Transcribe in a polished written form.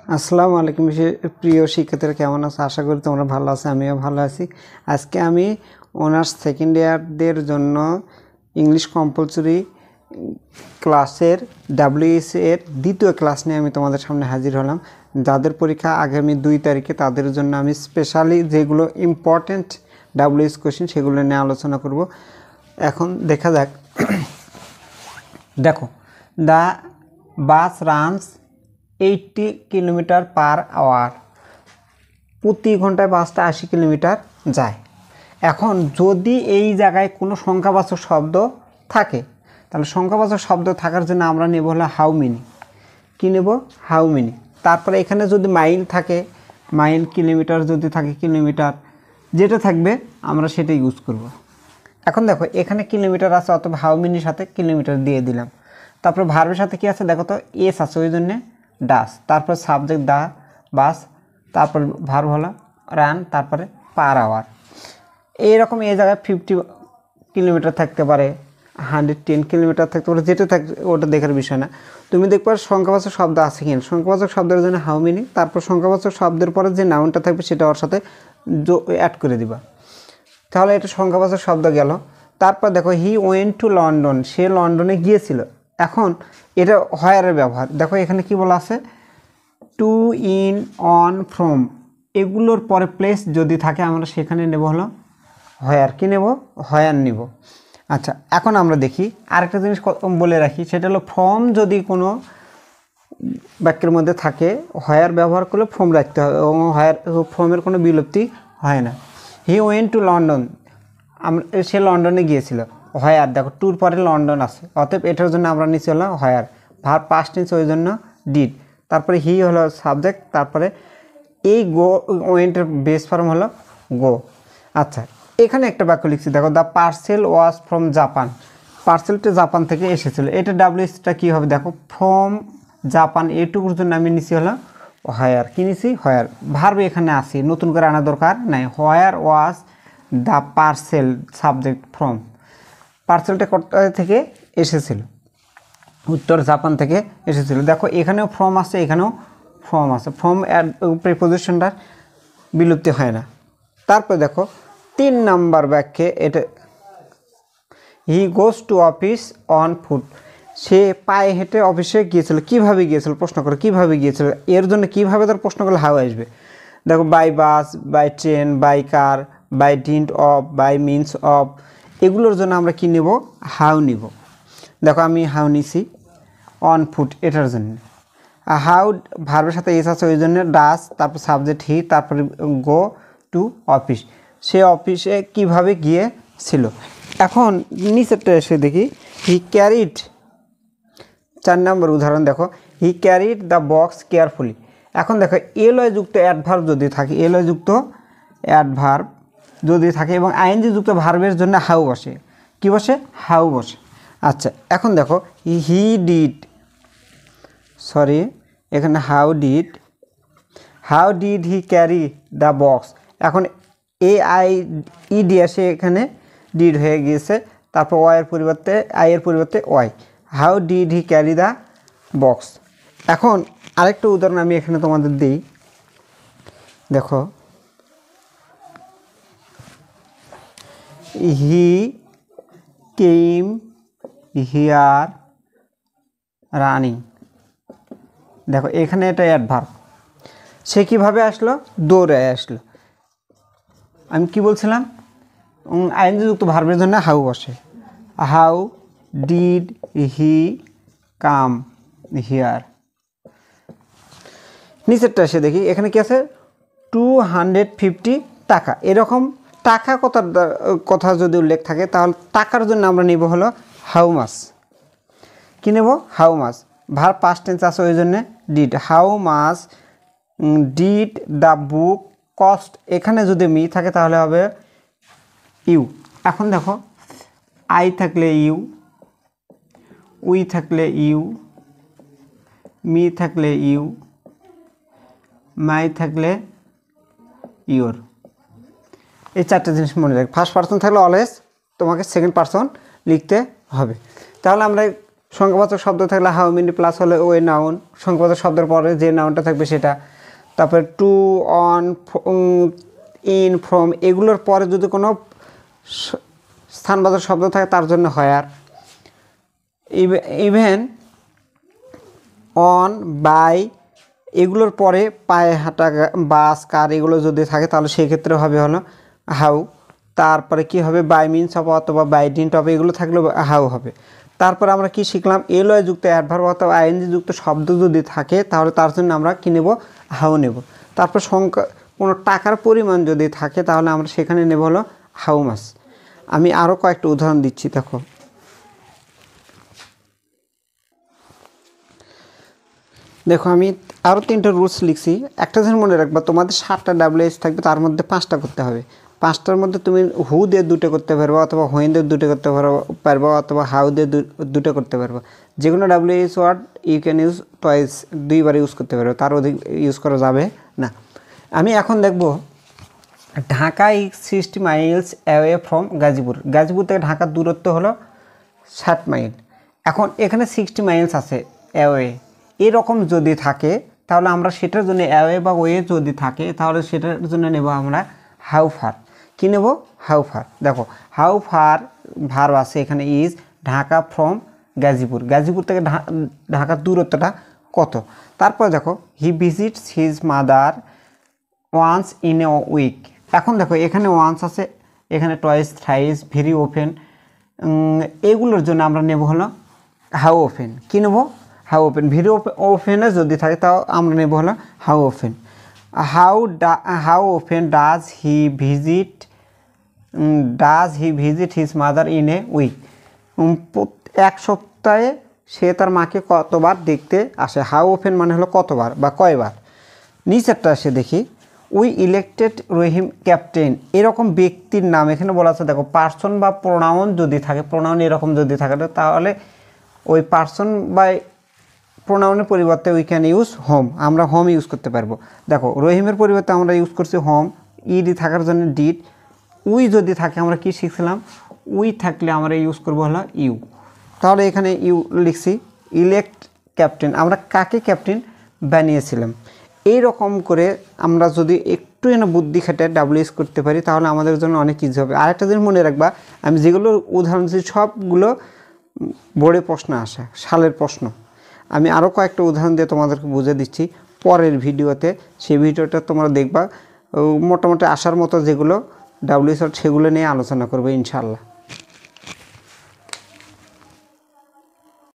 আসসালামু আলাইকুম প্রিয় শিক্ষার্থীরা, কেমন আছো? আশা করি তোমরা ভালো আছো, আমিও ভালো আছি। আজকে আমি অনার্স সেকেন্ড ইয়ারদের জন্য ইংলিশ কম্পালসরি ক্লাসের WS এর দ্বিতীয় ক্লাস নিয়ে আমি তোমাদের সামনে হাজির হলাম। যাদের পরীক্ষা আগামী 2 তারিখে তাদের জন্য আমি স্পেশালি যেগুলো ইম্পর্টেন্ট WS কোশ্চেন সেগুলো নিয়ে আলোচনা করব। এখন দেখা যাক। দেখো, the bus runs 80 kilometre per hour. প্রতি ঘন্টায় বাসটা 80 কিলোমিটার যায়। এখন যদি এই জায়গায় কোনো সংখ্যাবাচক শব্দ থাকে, তাহলে সংখ্যাবাচক শব্দ থাকার জন্য আমরা নেব হলো হাউ মেনি। কী নেব? How many. তারপরে এখানে যদি মাইল থাকে, মাইল, কিলোমিটার যদি থাকে কিলোমিটার, যেটা থাকবে আমরা সেটা ইউজ করব। এখন দেখো, এখানে কিলোমিটার আছে, অথবা হাউ মেনির সাথে কিলোমিটার দিয়ে দিলাম। তারপরে ভার্বের সাথে কি আছে দেখো তো, এস আছে, ওই জন্যে ডাস। তারপর সাবজেক্ট দা বাস, তারপর ভার্ব হলো রান, তারপরে পার আওয়ার। এইরকম এই জায়গায় 50 কিলোমিটার থাকতে পারে, 110 কিলোমিটার থাকতে পারে, যেটা থাকবে ওটা দেখার বিষয় না। তুমি দেখবে সংখ্যাবাচক শব্দ আছে কিনা। সংখ্যাবাচক শব্দের জন্য হাউ মেনি, তারপর সংখ্যাবাচক শব্দের পরে যে নাউনটা থাকবে সেটা ওর সাথে অ্যাড করে দিবা। তাহলে এটা সংখ্যাবাচক শব্দ গেল। তারপর দেখো, হি ওয়েন্ট টু লন্ডন, সে লন্ডনে গিয়েছিল। এখন এটা হোয়ারের ব্যবহার দেখো, এখানে কি বলা আছে, টু, ইন, অন, ফ্রম, এগুলোর পরে প্লেস যদি থাকে আমরা সেখানে নেব হলো হোয়ার। কি নেব? হোয়ার নিব। আচ্ছা, এখন আমরা দেখি আরেকটা জিনিস বলে রাখি, সেটা হলো ফ্রম যদি কোনো বাক্যের মধ্যে থাকে, হোয়ার ব্যবহার করলে ফ্রম রাখতে হবে, এবং হোয়ার ফ্রমের কোনো বিলুপ্তি হয় না। হি ওয়েন্ট টু লন্ডন, সে লন্ডনে গিয়েছিল। হোয়ার দেখো, টুর পরে লন্ডন আছে, অতএব এটার জন্য আমরা নিচে হলো হোয়ার। ভার্ব পাস্ট টেন্স, ওই জন্য ডিড। তারপরে হি হলো সাবজেক্ট, তারপরে এই গো ওয়েন্টের বেস ফর্ম হলো গো। আচ্ছা, এখানে একটা বাক্য লিখছি দেখো, the parcel was from Japan. পার্সেলটা জাপান থেকে এসেছিলো। এটা WSটা কী হবে দেখো, ফ্রম জাপান, এইটুকুর জন্য আমি নিচে হলো হোয়ার। কী নিছি? হোয়ার। ভার্ব এখানে আসি, নতুন করে আনা দরকার নাই। Where was the parcel, subject from. পার্সেলটা কোথা থেকে এসেছিল? উত্তর জাপান থেকে এসেছিল। দেখো, এখানেও ফ্রম আছে, এখানেও ফ্রম আছে। ফ্রম প্রিপোজিশনটার বিলুপ্তি হয় না। তারপর দেখো 3 নাম্বার বাক্যে এটা, he goes to office on foot, সে পায়ে হেঁটে অফিসে গিয়েছিল। কিভাবে গিয়েছিল প্রশ্ন করে, কিভাবে গিয়েছিল, এর জন্য কিভাবে তার প্রশ্ন করলে হাউ আসবে। দেখো, by bus, by train, by car, by dint of, by means of, এগুলোর জন্য আমরা কি নেব? হাউ নিব। দেখো, আমি হাউ নিছি অন ফুট, এটার জন্য। হাউ ভার্বের সাথে এস আছে, ওই জন্য ডাস, তারপর সাবজেক্ট হি, তারপরে গো টু অফিস, সে অফিসে কিভাবে গিয়েছিল। এখন নিচেরটা এসে দেখি, হি ক্যারিড। 4 নম্বর উদাহরণ দেখো, হি ক্যারিড দ্য বক্স কেয়ারফুলি। এখন দেখো, এলয় যুক্ত অ্যাডভার্ব যদি থাকে, এলয় যুক্ত অ্যাডভার্ব যদি থাকে এবং আইএনজি যুক্ত ভার্বের জন্য হাউ বসে। কি বসে? হাউ বসে। আচ্ছা, এখন দেখো, হি ডিড, সরি এখানে how did he carry the box. এখন AIED আসে, এখানে ডিড হয়ে গিয়েছে, তারপর ওয়াইয়ের পরিবর্তে, আইয়ের পরিবর্তে y. How did he carry the box. এখন আরেকটা উদাহরণ আমি এখানে তোমাদের দিই। দেখো, হি কেম হিয়ার রানিং। দেখো, এখানে এটা অ্যাডভার্ব, সে কীভাবে আসলো? দৌড়ে আসলো। আমি কি বলছিলাম? আইএনজি যুক্ত ভার্বের জন্য হাউ বসে। How did he come here. নিচেরটা এসে দেখি, এখানে কি আছে? 250 টাকা। এরকম টাকা কথা যদি উল্লেখ থাকে, তাহলে টাকার জন্য আমরা নেব হলো হাউ মাস। কি নেব? How much. Verb past tense আছে, ওই জন্য did. How much did the book cost, এখানে যদি মি থাকে তাহলে হবে ইউ। এখন দেখো, আই থাকলে ইউ, উই থাকলে ইউ, মি থাকলে ইউ, মাই থাকলে ইউর। এই 4টে জিনিস মনে রাখবে। ফার্স্ট পারসন থাকলে অলওয়েজ তোমাকে সেকেন্ড পারসন লিখতে হবে। তাহলে আমরা সংখ্যাবাচক শব্দ থাকলে হাউ মেনি প্লাস হলে ওই নাউন, সংখ্যাবাচক শব্দের পরে যে নাউনটা থাকবে সেটা। তারপরে টু, অন, ইন, ফ্রম এগুলোর পরে যদি কোনো স্থানবাচক শব্দ থাকে তার জন্য হোয়ার। ইভেন, অন, বাই এগুলোর পরে পায়ে হাঁটা, বাস, কার এগুলো যদি থাকে তাহলে সেই ক্ষেত্রে হবে হলো হাউ। তারপরে কি হবে, বাই মিনস অফ অথবা বাই ডিন্ট অফ এগুলো থাকলে হাউ হবে। তারপরে আমরা কি শিখলাম, এলওয়াই যুক্ত অ্যাডভার্ব অথবা আইএনজি যুক্ত শব্দ যদি থাকে তাহলে তার জন্য আমরা কি নেব, হাউ নেব। তারপর সংখ্যা কোনো টাকার পরিমাণ যদি থাকে তাহলে আমরা সেখানে নেব হলো হাউ মাচ। আমি আরও কয়েকটা উদাহরণ দিচ্ছি, দেখো। দেখো আমি আরও 3টা রুলস লিখছি। একটা জিনিস মনে রাখবা, তোমাদের 7টা WH থাকবে, তার মধ্যে 5টা করতে হবে। 5টার মধ্যে তুমি হু দিয়ে 2টে করতে পারবো, অথবা হোয়েন দিয়ে 2টে করতে পারবো, অথবা হাউ দিয়ে 2টে করতে পারবো। যে কোনো WH word you can use twice, 2বার ইউজ করতে পারবো, তার অধিক ইউজ করা যাবে না। আমি এখন দেখব Dhaka is 60 Miles away from Gazipur. Gazipur থেকে ঢাকার দূরত্ব হলো 60 মাইল। এখন এখানে 60 মাইলস আছে অ্যাওয়ে, এরকম যদি থাকে তাহলে আমরা সেটার জন্য অ্যাওয়ে বা ওয়ে যদি থাকে তাহলে সেটার জন্য নেব আমরা হাউ ফার। কী নেব, হাউ ফার। দেখো হাউ ফার ভার্ব আছে এখানে ইজ, ঢাকা ফ্রম গাজীপুর, গাজীপুর থেকে ঢাকার দূরত্বটা কত। তারপর দেখো he visits his mother once in a week. এখন দেখো এখানে ওয়ান্স আছে, এখানে টয়েস, থ্রাইস, ভেরি ওপেন, এগুলোর জন্য আমরা নেব হলো হাউ ওপেন। কী নেব, হাউ ওপেন। ভেরি ওপেনে যদি থাকে তাও আমরা নেব হলো how often. How often does he visit his mother in a week. এক সপ্তাহে সে তার মাকে কতবার দেখতে আসে। হাউ ওপেন মানে হলো কতবার বা কয়বার। নিচেরটা আসে দেখি, উই ইলেক্টেড রহিম ক্যাপ্টেন। এরকম ব্যক্তির নাম এখানে বলা আছে, দেখো পার্সন বা প্রোনাউন যদি থাকে, প্রোনাউন এরকম যদি থাকে তাহলে ওই পার্সন বা প্রোনাউনের পরিবর্তে উই ক্যান ইউজ হোম, আমরা হোম ইউজ করতে পারবো। দেখো রহিমের পরিবর্তে আমরা ইউজ করছি হোম, ইডি থাকার জন্য ডিড। উই যদি থাকে আমরা কি শিখছিলাম, উই থাকলে আমরা ইউজ করবো হলো ইউ। তাহলে এখানে ইউ লিখছি। ইলেক্ট ক্যাপ্টেন, আমরা কাকে ক্যাপ্টেন বানিয়েছিলাম। এই রকম করে আমরা যদি একটু বুদ্ধি খাটে WH করতে পারি তাহলে আমাদের জন্য অনেক ইজি হবে। আরেকটা জিনিস মনে রাখবা, আমি যেগুলো উদাহরণ দিচ্ছি সবগুলো বোর্ডে প্রশ্ন আসে, সালের প্রশ্ন। আমি আরও কয়েকটা উদাহরণ দিয়ে তোমাদেরকে বুঝে দিচ্ছি পরের ভিডিওতে, সেই ভিডিওটা তোমরা দেখবা। মোটামুটি আসার মতো যেগুলো WH সেগুলো নিয়ে আলোচনা করবো ইনশাআল্লাহ।